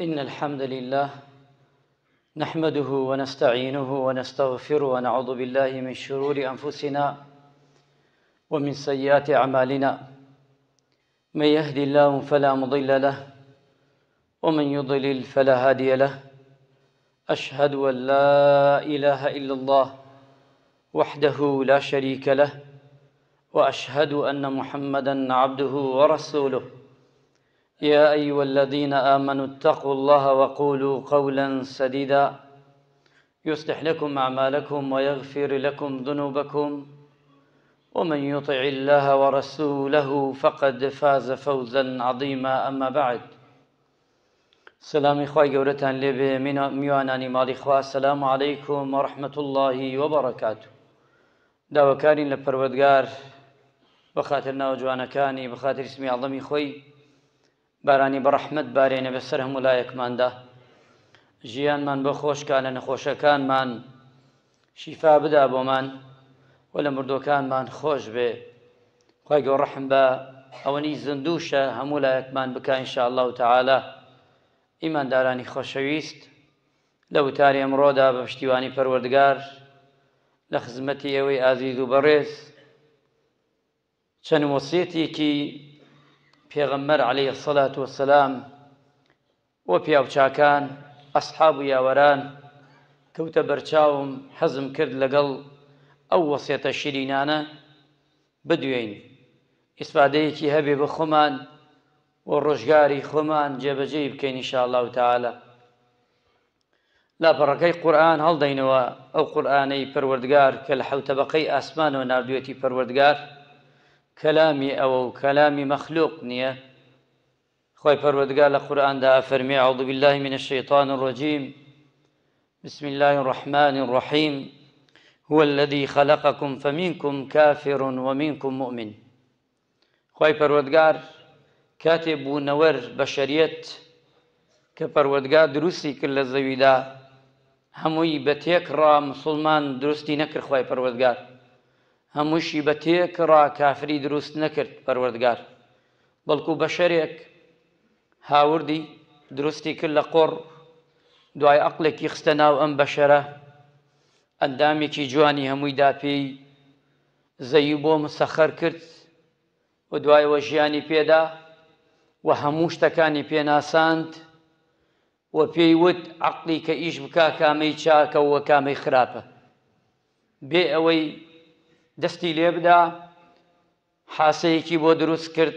إن الحمد لله نحمده ونستعينه ونستغفره ونعوذ بالله من شرور أنفسنا ومن سيئات أعمالنا. من يهدي الله فلا مضل له ومن يضلل فلا هادي له. أشهد أن لا إله إلا الله وحده لا شريك له وأشهد أن محمدًا عبده ورسوله. يا أيها الذين آمنوا اتقوا الله وقولوا قولا سديدا يصلح لكم أعمالكم ويغفر لكم ذنوبكم ومن يطع الله ورسوله فقد فاز فوزا عظيما. أما بعد، سلام خواهی گەورەتان لێبێ میوانانی ماڵی خوا. السلام عليكم ورحمة الله وبركاته. داواکارین لە پەروەردگار بەخاتر ناو جوانەکانی بەخاتر اسمی عەظەمی خۆی بارانی بەڕەحمەت بارێنە بەسەر هەموو لایەکماندا. ژیانمان بۆ خۆشکا، لە نەخۆشەکانمان شیفا بدا بۆمان و لە مردوەکانمان خۆش بێ. خوای گەورە ڕەحم بە ئەوەنی زندووشە هەموو لایەکمان بکە ئینشاء الله تعالی. ئیماندارانی خۆشەویست، لە وتاری ئەمڕۆدا بە پشتیوانی پەروەردگار لە خزمەتی ئێوەی ئازیز و بەڕێز چەند وەسیەتێکی پێغەمبەر عەلەیهی السەڵات وەسەلام و پیاوچاکان ئەسحاب و یاوەران کەوتە بەرچاوم حەزم کرد لەگەڵ ئەو وەسیەتە شیرینانە بدوێین، ئیسفادەیەکی هەبێ بە خۆمان و ڕۆژگاری خۆمان جێبەجێی بکەین ئینشاء الله تعالی. لاپەڕەکەی قورئان هەڵدەینەوە، ئەو قورئانەی پەروەردگار کە لە حەوت تەبەقەی ئاسمانەوە ناردوویەتی پەروەردگار، کەلامی ئەوە و کەلامی مەخلوق نییە. خوای پەروەردگار لە قورئاندا ئەفەرمێ: أعوذ بالله من الشيطان الرجيم بسم الله الرحمن الرحيم هو الذي خلقكم فمنكم كافر ومنكم مؤمن. خوای پەروەردگار کاتێ بوونەوەر بەشەریەت کە پەروەردگار دروستی کرد لە زەویدا، هەمووی بە تێکڕا موسڵمان دروستی نەکرد. خوای پەروەردگار هەمووشی بە تێکڕا کافری دروست نەکرد پەروەردگار، بەڵکو بەشەرێک هاوردی دروستی کرد لە قۆڕ، دوای عەقڵێکی خستە ناو ئەم بەشەرە، ئەندامێکی جوانی هەموویدا پێی زەوی بۆ مسەخەر کرد و دوایەوە ژیانی پێدا و هەموو شتەکانی پێناساند و پێی وت عەقڵی کە ئیش بکا کامەی چاکە و کامەی خراپە. بێ ئەوەی دەستی لێ بدا، حاسەیەکی بۆ دروست کرد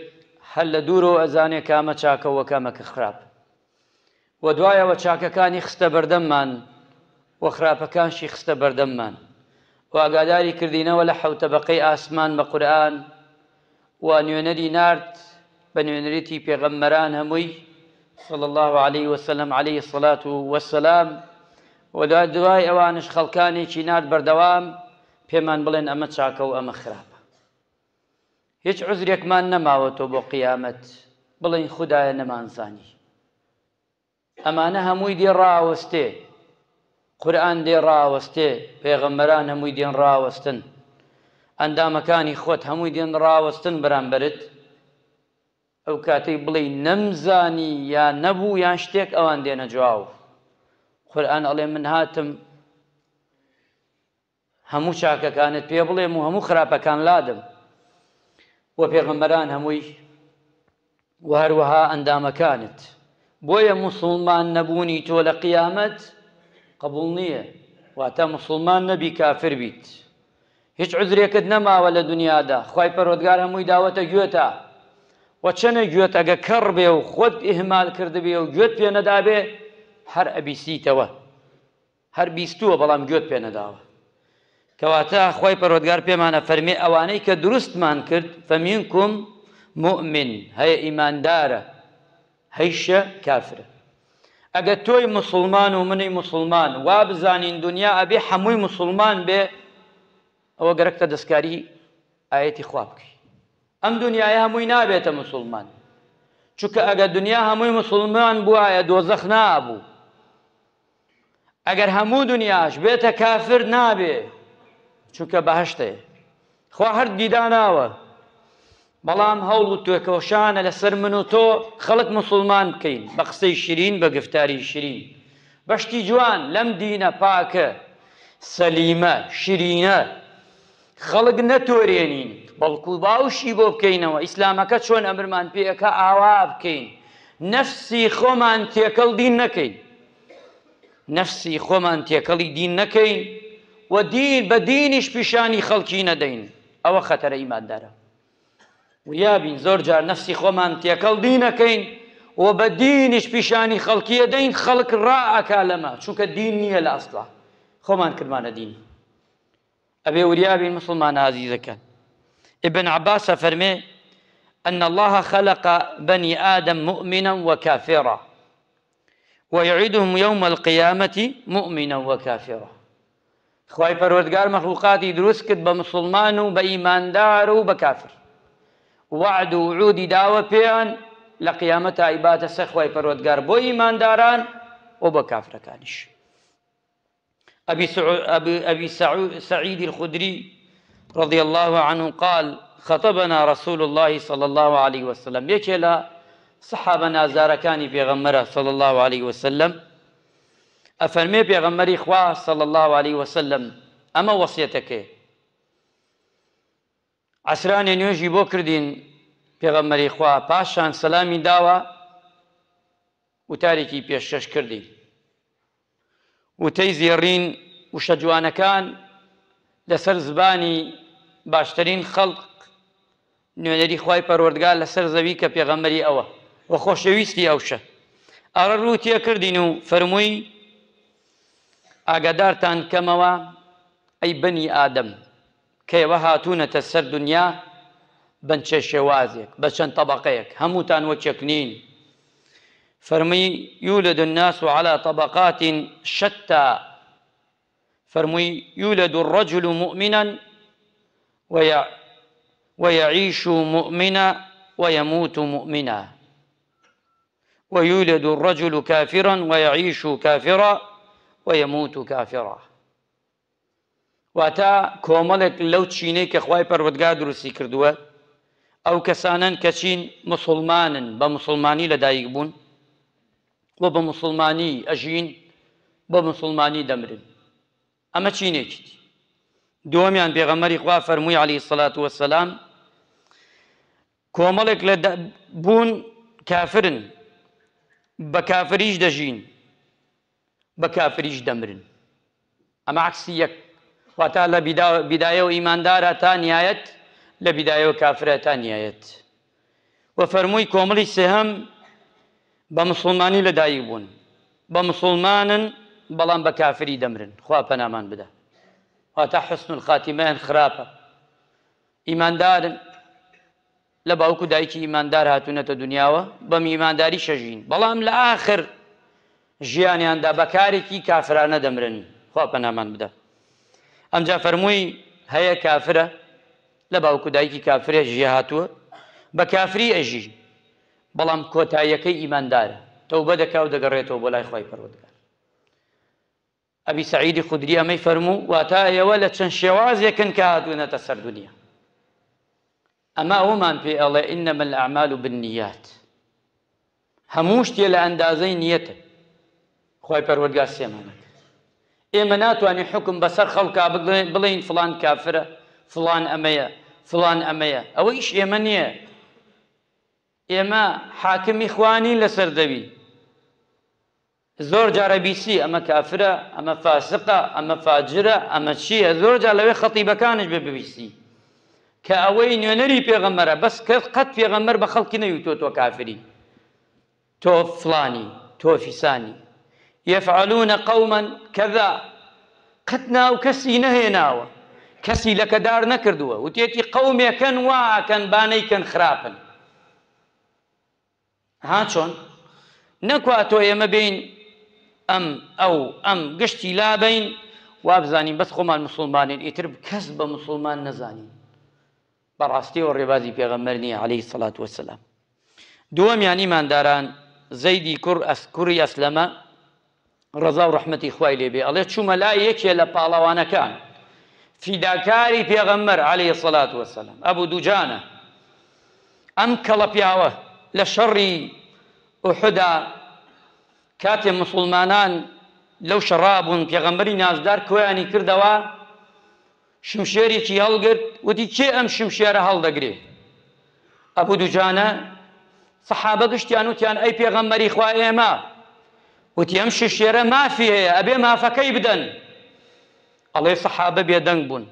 هەر لە دوورەوە ئەزانێ کامە چاکە و کامەکە خراپە. و دوایەوە چاکەکانی خستە بەردەممان و خراپەکانشی خستە بەردەممان و ئاگاداری کردینەوە لە حەوت تەبەقەی ئاسمان بە قورئان و نوێنەری نارد بە نوێنەرێتی پێغەمبەران هەمووی صلی الله عليه وسلم عليه الصلاة والسلام. و دوای ئەوانش خەڵکانێکی نارد بەردەوام پێمان بڵێن ئەمە چاکە و ئەمە خراپە. هیچ عوزرێکمان نەماوەتەوە بۆ قیامەت بڵێن خودایە نەمانزانی. ئەمانە هەمووی دێ ڕاوەستێ، قورئان دێ ڕاوەستێ، پێغەمبەران هەمووی دێن ڕاوەستن، ئەندامەکانی خۆت هەمووی دێن ڕاوەستن بەرامبەرت. ئەو کاتەی بڵێ نەمزانی یان نەبوو یان شتێک، ئەوان دێنە جواو. قورئان ئەڵێ من هاتم هەموو چاکەکانت پێ بڵێم و هەموو خراپەکان لادم. و پێغەمبەران هەمووی و هەروەها ئەندامەکانت. بۆیە موسڵمان نەبوونی تۆ لە قیامەت قبوڵ نییە، واتە موسڵمان نەبی، کافر بیت. هیچ عوزرێکت نەماوە لە دنیادا. خوای پەروەردگار هەمووی داوەتە گوێتە، و چەنە گوێت ئەگە کەڕ بێ و خۆت ئیهمال کردبێ و گوێت پێ نەدابێ هەر ئەبیستیتەوە، هەر بیستووە بەڵام گوێت پێ نەداوە. کەواتە خوای پەروەردگار پێمانە فەرمێ ئەوانەی کە دروستمان کرد فەمینکم مؤمن، هەیە ئیماندارە، هەیشە کافرە. ئەگە تۆی موسڵمان و منی موسڵمان وا بزانین دنیا ئەبێ هەمووی موسڵمان بێ، ئەوە گەرەکتە دەستکاری ئایەتی خوا بکەی. ئەم دنیای هەمووی نابێتە موسڵمان، چونکە ئەگە دنیا هەمووی موسڵمان بوایە دۆزەخ نابوو. ئەگەر هەموو دنیاش بێتە کافر نابێ، چونکە بەهەشتەیە. خوا هەر دیداناوە بەڵام هەوڵ و توێکەوشانە لەسەر من و تۆ خەڵک مسلمان بکەین بە قسەی شیرین بە گفتاری شیرین بەشتی جوان لەم دینە پاکە سەلیمە شیرینە خەڵک نەتۆرێنین بەڵکو باوشی بۆ بکەینەوە ئیسلامەکە چۆن ئەمرمان پێەکە ئاوا بکەین نەفسی خۆمان تێکەڵ دین نەکەین نەفسی خۆمان تێکەڵی دین نەکەین و دین بە دینیش پیشانی خەڵکی نەدەین ئەوە خەتەرە ئیماندارە وریابین زۆر جار نەفسی خۆمان تێکەڵ دین نەکەین و بە دینیش پیشانی خەڵکی ئەدەین خەڵک ڕائەکا لەمە چونکە دین نییە لە ئەسڵا خۆمان کردمانە دین ئەبێ وریابین مسلمان عزیزەکان ابن عباس فەرمێ أن الله خلق بني آدم مؤمنا وكافرا ويعيدهم يوم القيامة مؤمنا وكافرا خواهی پەروەردگار مەخلوقاتی دروست کرد بە مسلمان و بە ئیماندار و بە کافر وعد و وعودی داوە پێیان لە قیامەتە ئیباتە سەر خواهی پەروەردگار بۆ ئیمانداران و بە کافرەکانیش أبي سعيد الخدري رضي الله عنه قال خطبنا رسول الله صلى الله عليه وسلم يكلا صحابنا زاركاني بيغمرة صلى الله عليه وسلم أفرمي بيغمري إخوة صلى الله عليه وسلم أما وصيتك عسراني نيوجي بوكردين بيغمري إخوة باشان سلامي داوة وتاريكي بيشش كردين وتيزيرين وشجوانا كان لسر زباني باشترين خلق نوێنەری خوای پەروەردگار لەسەر زەوی کە پێغەمبەری ئەوە و خۆشەویستی ئەوشە ئەڕە ڕوو تێکردین و فەرمووی ئاگادارتان کەمەوە ئەی بەنی ئادەم کە ئێوە هاتوونەتە سەر دنیا بەن چێ شێوازێک بە چەند طەبەقەیەک هەمووتان وەکێک نین فەرمووی يولد الناس على طبقات شتى فەرمووی يولد الرجل مؤمنا ويعيش مؤمنا ويموت مؤمنا ويولد الرجل كافرا ويعيش كافرا ويموت كافرا واتا كوملك لو تشيني كخواي پروردگار دروسي كردوه او كسانن كچين مسلمانن بمسلماني لدايق بون وبمسلماني اجين بمسلماني دمرن اما چيني كتي دوميان بيغمري خوا فرموي عليه الصلاة والسلام كوملك لبون كافرن بكافريش دجين بكافريش دمرن اما عكسيك واتا لبداية وإيمان دارة تانيات لبداية وكافرة تانيات وفرموي كوملي سهم بمسلماني لدايبون بمسلمان بلان بكافري دمرن خوا پنامان بدا واتا حسن الخاتمان خرابة إيمان دارن لباوكو دايكي إيمان دار هاتونة دنياوة بم إيمان داري شجين بلام لآخر جياني عند بكاريكي كافرانة دمرن خوا پنامان بدا أمجا فرموي هيا كافرة لباوكو دايكي كافرة جيهاتوه بكافري أجي بلام كوتايكي إيمان دار توبة دكاو دقريتو بولاي خواهي پروردگار أبي سعيد خدري أمي فرمو واتا يولا چن شواز يكن كهاتونا تسر دنيا أما أومان في الله إنما الأعمال بالنيات هموشتي لأندازي نيته خواهي پروردگار سيمانك إما ناتواني حكم بسر خلقا بلين فلان كافرة فلان أمية فلان أمية أو إيش إما نية إما حاكم إخواني لسر دبي زۆر جارە بیسی ئەمە کافرە ئەمە فاسقە ئەمە فاجرە ئەمە چییە زۆر جار لەوێ خەتیبەکانش ببیسی کە ئەوەی نوێنەری پێغەمبەرە بەس قەت پێغەمبەر بە خەڵکی نەیوتۆ تۆ کافری تۆ فڵانی تۆ فیسانی يفعلون قوما كذا قەت ناو کەسی نەهێناوە کەسی لەکەدار نەکردووە وتێتی قەومێکەن واکەن بانەیکەن خراپن ها چۆن نەکوا تۆ ئێمە بین ئەم گشتی لابین وابزانین بەس خۆمان مسلمانین ئیتر کەس بە مسلمان نەزانین بەڕاستی و ڕێبازی پێغەمبەر نییە عەلەیهی سەڵات وەسەلام دووەمیان ئیمانداران زەیدی کوڕی ئەسلەمە ڕەزا و ڕەحمەتی خوای لێبێ ئەڵێ چوومە لای یەکێ لە پاڵەوانەکان فیداکاری پێغەمبەر عەلەیهی سەڵات وەسەلام ئەبوو دووجانە ئەم کەڵە پیاوە لە شەڕی ئوحودا کاتێ مسڵمانان لەو شەڕا بوون پێغەمبەری نازدار کۆیانی کردەوە شمشێرێکی هەڵگرت وتی کێ ئەم شمشێرە هەڵدەگرێ ئەبوو دوجانە سەحابە گشتیان وتیان ئەی پێغەمبەری خوا ئێمە وتی ئەم شمشێرە مافی هەیە ئەبێ مافەکەی بدەن ئەڵێ سەحابە بێدەنگ بوون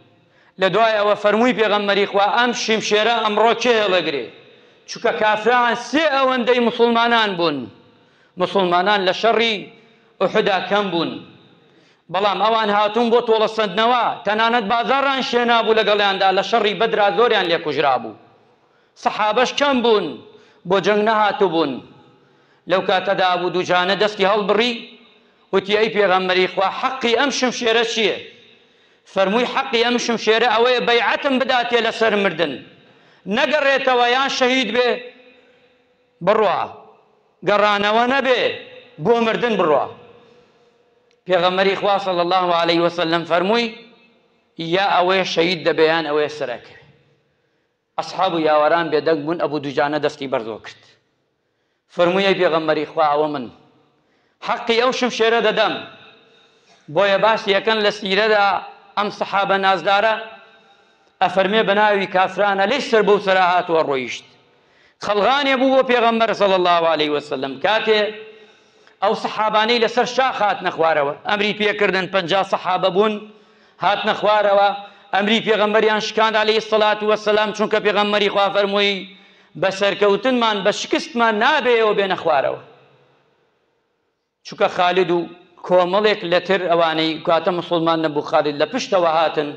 لە دوایەوە فەرمووی پێغەمبەری خوا ئەم شمشێرە ئەمڕۆ کێ هەڵەگرێ چونکە کافران سێ ئەوەندەی مسڵمانان بوون مسلمانان لە شەڕی ئوحودا کەم بوون بەڵام ئەوان هاتوون بۆ تۆڵەسەندنەوە تەنانەت بازاڕان شێنابوو لەگەڵیاندا لە شەڕی بەدرا زۆریان لێ کوژرا بوو سەحابەش کەم بوون بۆ جەنگ نەهاتوو بوون لەو کاتەدا ئەبوو دوجانە دەستی هەڵبڕی وتی ئەی پێغەمبەری خوا حەقی ئەم شمشێرە چییە فەرمووی حەقی ئەم شمشێرە ئەوەیە بەیعەتم بداتێ لەسەر مردن نەگەڕێتەوە یان شەهید بێ بڕوا گەڕانەوە نەبێ بۆ مردن بڕوا پێغەمبەری خوا صلی الله علیه وسلم فەرمووی یا ئەوەیە شەهید دەبێ یان ئەوەیە سەرەکەوێ ئەسحاب و یاوەران بێدەنگ بوون ئەبوو دوجانە دەستی بەرزۆ کرد فەرمووی ئەی پێغەمبەری خوا ئەوە من حەقی ئەو شمشێرە دەدەم بۆیە باسی یەکەن لە سیرەدا ئەم سەحابە نازدارە ئەفەرمێ بە ناوی کافرانە لێی سەر بەو سەرا هاتووە ڕۆیشت خەڵغانێ بوو بۆ پێغەمبەر صلی الله علیه وسلم کاتێ ئەو سەحابانەی لەسەر شاخ هاتنە خوارەوە ئەمری پێکردن 50 سەحابە بوون هاتنە خوارەوە ئەمری پێغەمبەریان شکاند عەلەیهی السەڵاتو وەسەلام چونکە پێغەمبەری خوا فەرمووی بە سەرکەوتنمان بە شکستمان نابێەوە بێنە خوارەوە چونکە خالید و کۆمەڵێک لەتر ئەوانەی کاتە مسڵمان نەبوو خالید لە پشتەوە هاتن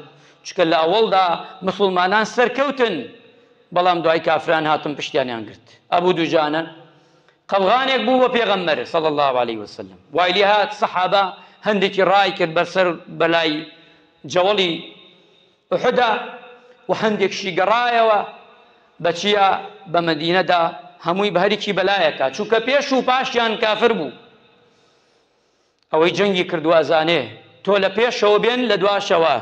چونکە لە ئەوەڵدا مسڵمانان سەرکەوتن بەڵام دوای کافران هاتن پشتیانیان گرت ئەبوو دوجانە قەڵغانێک بوو بە پێغەمبەر صلی الله علیه وسلم وای لێ هات سەحابە هەندێکی ڕای کرد بەسەر بەلای جەوڵی ئوحودا و هەندێکشی گەڕایەوە بەچیە بە مەدینەدا هەمووی بە هەریکی بەلایەکە چونکە پێش و پاشیان کافر بوو ئەوەی جەنگی کردووە ئەزانێ تۆ لە پێشەوە بێن لە دواشەوە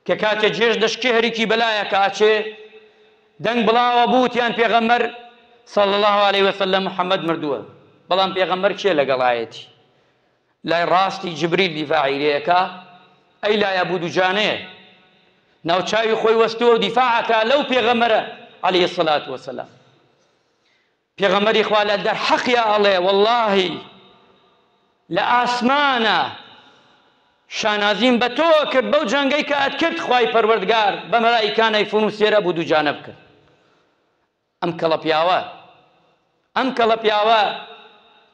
کە کاتێ جێش دەشکی هەریکی بەلایەکە ئاچێ دەنگ بڵاوە بووتیان پێغەمبەر صلی الله علیه وسلم محەممەد مردووە بەڵام پێغەمبەر کێ لەگەڵایەتی لای ڕاستی جبریل دیفاعی لێەکە ئەی لای ئەبوو دوجانەیە ناوچاوی خۆی وەستووە و دیفاعەکە لەو پێغەمبەرە عەلەیهی السەڵاتو وەسەلام پێغەمبەری خوا لە دەر حەقیا ئەڵێ وەڵڵاهی لە ئاسمانە شانازیم بە تۆ کرد بەو جەنگەی کە ئەت کرد خوای پەروەردگار بە مەلایکانەی فونوسێرە بوو دووجانە بکرد ئەم کەڵە پیاوە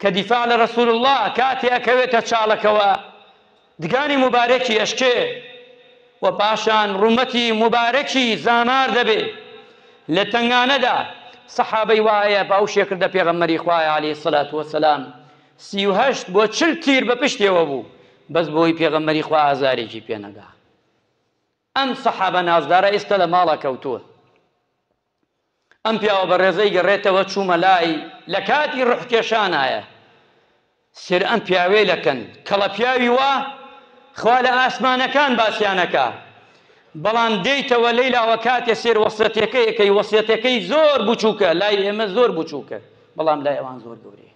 کە دیفاع لە ڕەسوول الله کاتێ ئەکەوێتە چاڵەکەوە دگانی مبارەکی ئەشکێ و پاشان ڕومەتی مبارەکی زامار دەبێ لە تنگانەدا سەحابەی وایە باوشێ کردە پێغەمبەری خوایە عەلەیهی السەڵاتو وەسەلام 38 بۆ 40 تیر بە پشتێوە بوو بەس بۆی پێغەمبەری خوا ئازارێکی پێنەدا ئەم سەحابە نازدارە ئێستا لە ماڵە کەوتووە ئەم پیاوە بە ڕێزەی گەڕێتەوە چوومە لای لە کاتی ڕوحکێشانایە سێر ئەم پیاوێ لەکەن کەڵە پیاوی وا خوا لە ئاسمانەکان باسییانەکە بەڵام دێیتەوە لەیلاوە کاتێ سێر وەسیەتەکەی وەسیەتەکەی زۆر بچووکە لای ئێمە زۆر بچووکە بەڵام لای ئەوان زۆر گەورەیە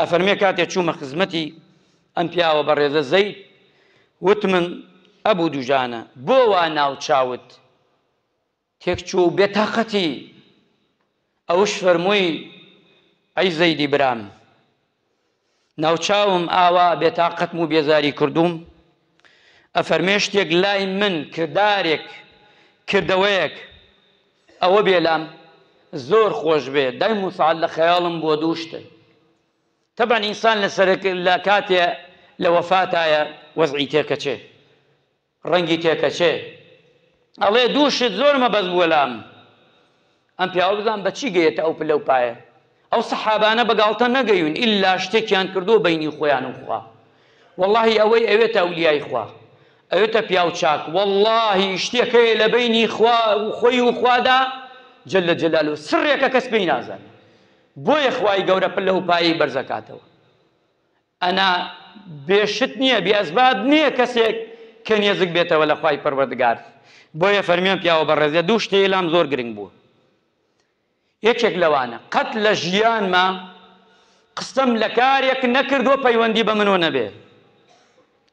ئەفەرمێ کاتێ چوومە خزمەتی ئەم پیاوە بە ڕێزە زەید وتمن ئەبوو دووجانە بۆ وا ناوچاوت تێکچوو بێتاقەتی ئەوش فەرمووی ئەی زەیدی برام ناوچاوم ئاوا بێتاقەتم و بێزاری کردووم ئەفەرمێ شتێک لای من کردارێک کردەوەیەک ئەوە بێلام زۆر خۆش بێ دایم و ساعات لە خەیاڵم بۆ دووشتە طبعا ئینسان لە کاتێ لە وەفاتایە وەزعی تێکەچێ ڕەنگی تێکەچێ ئەڵێ دووشت زۆر مەبەست بووە لام ئەم پیاوە بزان بە چی گەیەتە ئەو پلە و پایە ئەو سەحابانە بەگاڵتە نەگەیون ئیلا شتێکیان کردو بەینی خۆیان و خوا واللهی ئەوەی ئەوێتە ئەولیای خوا ئەوێتە پیاو چاک واللهی شتێکەیە لە بەینی خوا و خۆی و خوادا جەلە جەلالوه سڕێکە کەس پێی نازانێت بۆیە خوای گەورە پلە و پایی بەرزەکاتەوە ئەنا بێشت نییە بێئەسباب نییە کەسێک کە نێزک بێتەوە لە خوای پەروەردگار بۆیە فەرمیان پیاوە بە ڕێزە دوو شتەیە لام زۆر گرنگ بووە یەکێک لەوانە قەت لە ژیانما قسەم لە کارێک نەکردووە پەیوەندی بە منۆ نەبێ.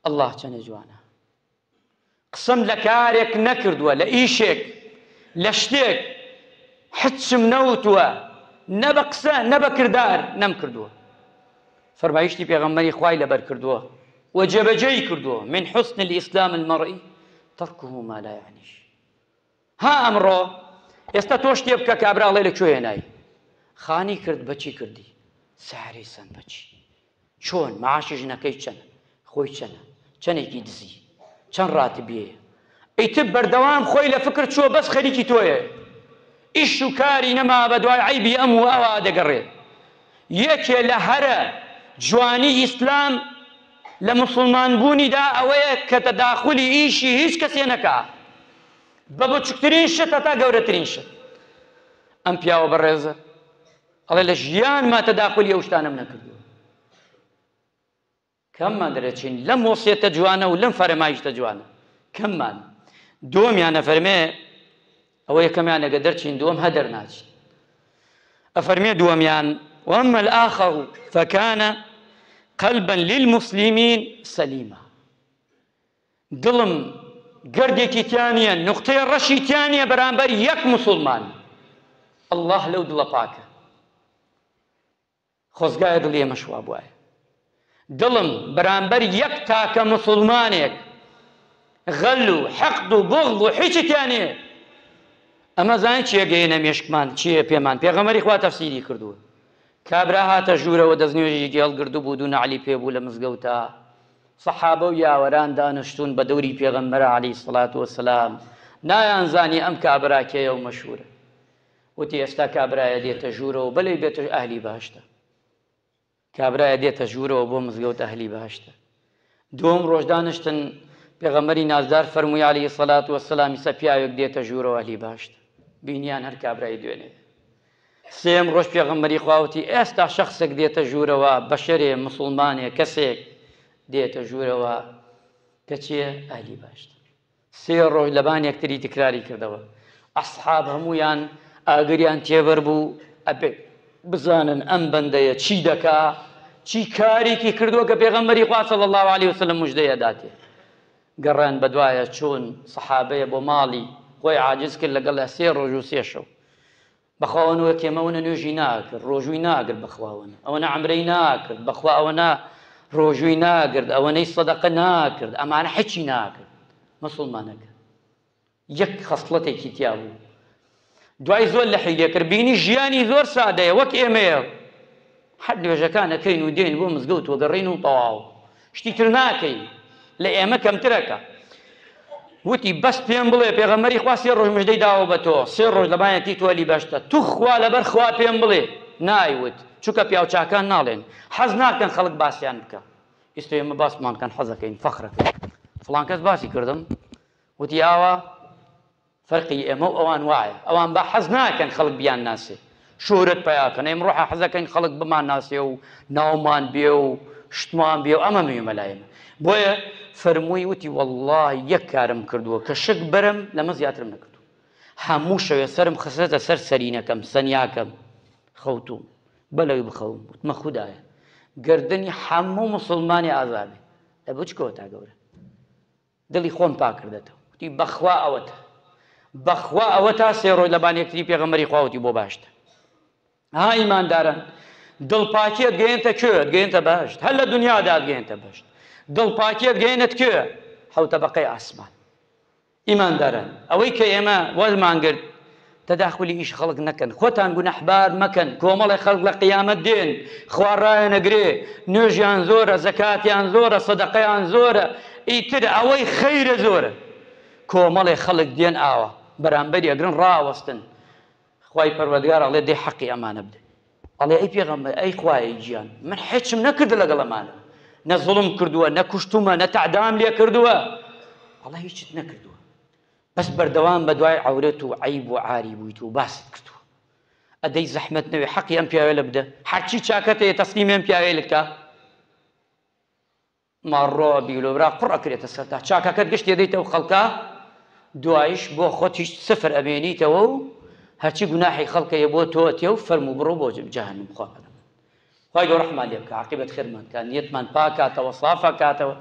ئەڵڵاه چەنە جوانە. قسەم لە کارێک نەکردووە، لە ئیشێک، لە شتێک حچم نەوتووە، نە بە قسە نە بە کردار نەم کردووە. فەرمایشتی پێغەمبەری خوای لەبەر کردووە و جێبەجێی کردووە من حسن الئیسلام المەرئی تەرکه ما لا یعنیش. ها ئەمڕۆ ئێستا تۆ شتێ بکە کابراڵێ لەکوێ هێنایی؟ خانی کرد بەچی کردی؟ سارەی سەند بەچی؟ چۆن؟ معاشی ژنەکەی چەنە؟ خۆی چەنە؟ چەندێکی دزی؟ چەند ڕاتبیەیە؟ ئیتر بەردەوام خۆی لە فکر چووە بەس خەریکی تۆیە، ئیش و کاری نەما بە دوای عەیبی ئەم و ئەوا دەگەڕێت. یەکێ لە هەرە جوانی ئیسلام لە موسڵمانبوونیدا ئەوەیە کە تەداخولی ئیشی هیچ کەسێ نەکا، بە بچووکترین شت تا گەورەترین شت. ئەم پیاوە بەڕێزە ئەڵێ لە ژیانما تەداخولی ئەو شتانەم نەکردووە. کەممان دەرەچین لەم وەسیەتە جوانە و لەم فەرمایشتە جوانە، کەممان. دووەمیان ئەفەرمێ، ئەوە یەکەمیان ئەگە دەرچین دووەم هەدەر ناچین. ئەفەرمێ دووەمیان وأما الآخر فكان قلبا للمسلمين سليما. دڵم گەردێکی تیانە، نقطەی ڕەشی تیانە بەرامبەر یەک مسلمان. ئەڵڵاه لەو دڵە پاکە، خۆزگایە دڵی ئێمە شوا بوایە. دڵم بەرامبەر یەک تاکە مسلمانێک غەل و حەقد و بغض و هیچی تیانێ. ئەمە زانین چیە گەیەنە مێشکمان چیە پێمان؟ پێغەمبەری خوا تەفسیری کردووە. کابرا هاتە ژوورەوە دەستنوێژی گێڵگرد و بوو، دوو نەعلی پێبوو لە مزگەوتە. سەحابە و یاوەران دانیشتون بە دەوری پێغەمبەر عەلەیهی سەڵات وەسەلام، نایانزانی ئەم کابرا کێیە و مەشهورە. وتی ئێستا کابرایە دێتە ژوورەوە بەلێ بێتە ئەهلی بەهەشتە. کابرایە دێتە ژوورەوە بۆ مزگەوت ئەهلی بەهەشتە. دووەم ڕۆژ دانیشتن پێغەمبەری نازدار فەرمووی عەلەیهی سەڵات وەسەلام ئیسا پیاوێک دێتە ژوورەوە ئەهلی بەهەشتە. بینیان هەر کابرای دوێنێ. سێم ڕۆژ پێغەمبەری خوا وتی ئێستا شەخسێک دێتە ژوورەوە، بەشەرێ مسڵمانێ کەسێک دێتە ژوورەوە کە چییە؟ ئەهلی بەهەشتە. سێ ڕۆژ لەبان یەکتری تکراری کردەوە. ئەسحاب هەموویان ئاگریان تێبەر بوو ئەبێ بزانن ئەم بەندەیە چی دەکا، چی کارێکی کردووە کە پێغەمبەری خوا صلی الله علیه وسلم موژدەی داتێ. گەڕان بەدوایە چۆن سەحابەیە بۆ ماڵی خۆی عاجز کرد لەگەڵ سێ ڕۆژ و سێ شەو. بەخواوەنەوە کێمەونە نوێژی ناکرد، ڕۆژووی ناگرت بەخواوەنە، ئەوەنە عەمرەی ناکرد بەخوا، ئەوەنە ڕۆژووی ناگرت، ئەوەنەی سەدەقە ناکرد، ئەمانە هیچی ناکرد. مسڵمانەکە یەک خەسڵەتێکی تیا بوو. دوای زۆر لە حیلێ کرد، بینی ژیانی زۆر سادەیە وەک ئێمەیە، هەر نوێژەکانەکەین و دێن بۆ مزگەوت وەگەڕین و تەواو، شتی تر ناکەین، لە ئێمە کەمترەکە. وتی بەس پێم بڵێ پێغەمبەری خوا سێ ڕۆژ موژدەی داوە بە تۆ، سێ ڕۆژ لەبانیەتی تۆ ئەهلی بەهەشتە. تو خوا لەبەر خوا پێم بڵێ. نایوت، چونکە پیاوچاکان ناڵێن، حەز ناکەن خەڵک باسییان بکە. ئێستا ئێمە باسمان کەن، حەزەکەین، فەخرەکەین. فڵان کەس باسی کردم، وتی ئاوا فەرقی ئێمە و ئەوان وایە، ئەوان با حەز ناکەن خەڵک بیان ناسێ، شۆرەت پەیاکەن. ئێمە ڕۆحە حەزەکەین خەڵک بمان ناسێ و ناومان بێ و شتمان بێ و ئەمە مهمە لای ئێمە. بۆیە فەرمووی وتی وەڵڵاهی یەک کارم کردووە کە شک بەرم لەمە زیاترم نەکردووە. هەموو شەوێ سەرم خستە سەر سەرینەکەم، سەنیاکەم، خەوتوم بەلەوی بخەوم. وتمە خودایە گردنی هەموو مسڵمانی ئازابێ لە بچکەوە تا گەورە، دڵی خۆم پاکردێتەوە. وتی بەخوا ئەوەتە، بەخوا ئەوە تا سێ ڕۆژ لەبان یەکتری پێغەمبەری خوا وتی بۆ باشتە. ها ئیمانداران، دڵپاکیت گەیەنتە کوێ؟ گەیەنتە بەهەشت، هەر لە دونیادا گەیەنتە بەهەشت. دڵپاکیت گەیەنت کوێ؟ حەوتە بەقەی ئاسمان. ئیمانداران، ئەوەی کە ئێمە وەرمان گرت تەداخولی ئیش خەڵک نەکەن، خۆتان گونەحبار مەکەن. کۆمەڵی خەڵک لە قیامەت دێن، خوا ڕایەنەگرێ، نوێژیان زۆرە، زەکاتیان زۆرە، سەدەقەیان زۆرە، ئیتر ئەوەی خەیرە زۆرە. کۆمەڵی خەڵک دێن ئاوە بەرامبەری ئەگرن ڕاوەستن. خوای پەروەردگار ئەڵێ دێ حەقی ئەمانە بدە. ئەڵێ ئەی پێغەمبەر، ئەی خوایە گیان، من هیچم نەکردە لەگەڵ ئەمانە، نە زوڵم کردووە، نە کوشتومە، نە تەعدام لێ کردووە. ئەڵێ هیچت نەکردووە، بەس بەردەوام بە دوای عەورەت و عەیب و عاری بوویت و باست کردووە. ئەدەی زەحمەت نەوێ حەقی ئەم پیاوێ لە بدە، هەرچی چاکەتەیە تەسلیمی ئەم پیاوێ لکە. ماڕۆ بیلۆبرا قوڕ ئەکرێتە سەرتا، چاکەکەت گشت دێدەیتەوە خەڵکە، دوایش بۆ خۆت هیچ سفر ئەبێنیتەوە و هەرچی گوناحی خەڵکەیە بۆ تۆ تێ و فەرموو بڕۆ بۆ جەهەنەم خوا بەڵێ. خوای گەورە ڕەحمان لێ بکە، عاقبەت خێرمان کە نیەتمان پاک کاتەوە، سافە کاتەوە.